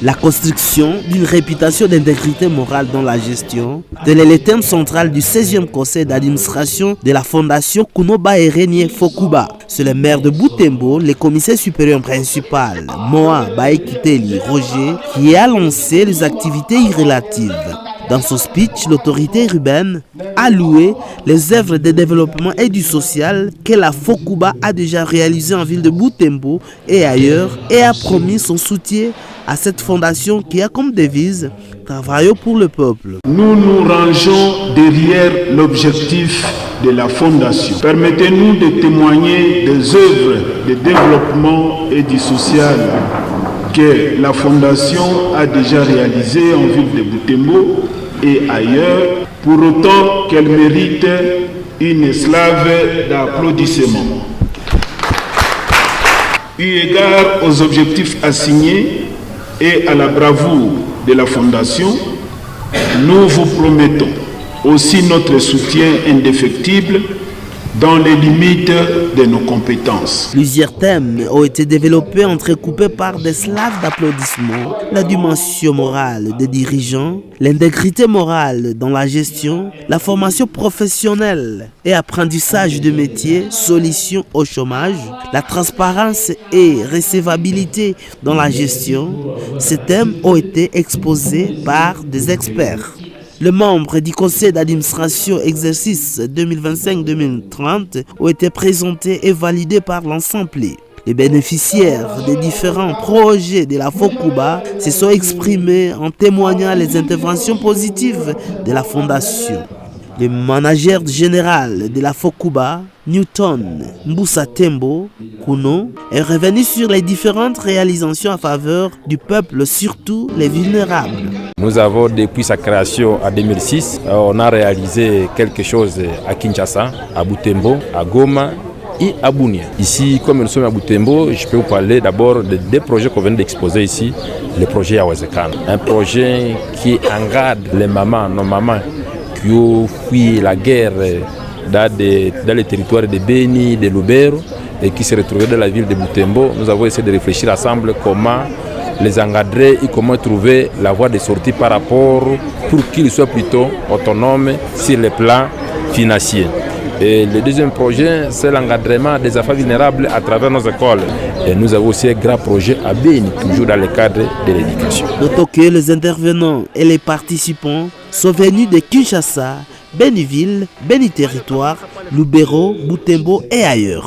La construction d'une réputation d'intégrité morale dans la gestion, tel est le thème central du 16e conseil d'administration de la fondation Kunoba Erenye Fokuba. C'est le maire de Butembo, le commissaire supérieur principal, Moa Baekiteli Roger, qui a lancé les activités irrelatives. Dans son speech, l'autorité urbaine a loué les œuvres de développement et du social que la Fokuba a déjà réalisées en ville de Butembo et ailleurs et a promis son soutien à cette fondation qui a comme devise « Travaillons pour le peuple ». Nous nous rangeons derrière l'objectif de la fondation. Permettez-nous de témoigner des œuvres de développement et du social que la fondation a déjà réalisées en ville de Butembo et ailleurs, pour autant qu'elle mérite une slave d'applaudissements. Eu égard aux objectifs assignés et à la bravoure de la fondation, nous vous promettons aussi notre soutien indéfectible dans les limites de nos compétences. Plusieurs thèmes ont été développés, entrecoupés par des slaves d'applaudissements, la dimension morale des dirigeants, l'intégrité morale dans la gestion, la formation professionnelle et apprentissage de métiers, solutions au chômage, la transparence et recevabilité dans la gestion. Ces thèmes ont été exposés par des experts. Les membres du conseil d'administration exercice 2025-2030 ont été présentés et validés par l'ensemble. Les bénéficiaires des différents projets de la Fokuba se sont exprimés en témoignant les interventions positives de la fondation. Le manager général de la Fokuba, Newton Mbusa Tembo Kuno, est revenu sur les différentes réalisations en faveur du peuple, surtout les vulnérables. Nous avons, depuis sa création en 2006, on a réalisé quelque chose à Kinshasa, à Butembo, à Goma et à Bunia. Ici, comme nous sommes à Butembo, je peux vous parler d'abord de deux projets qu'on vient d'exposer ici. Le projet Yawazekan, un projet qui engage les mamans, nos mamans, qui ont fui la guerre dans les territoires de Beni, de Lubero, et qui se retrouvaient dans la ville de Butembo. Nous avons essayé de réfléchir ensemble comment les encadrer et comment trouver la voie de sortie par rapport pour qu'ils soient plutôt autonomes sur le plan financier. Et le deuxième projet, c'est l'encadrement des enfants vulnérables à travers nos écoles. Et nous avons aussi un grand projet à Beni, toujours dans le cadre de l'éducation. Notons que les intervenants et les participants sont venus de Kinshasa, Beniville, Beni Territoire, Lubero, Butembo et ailleurs.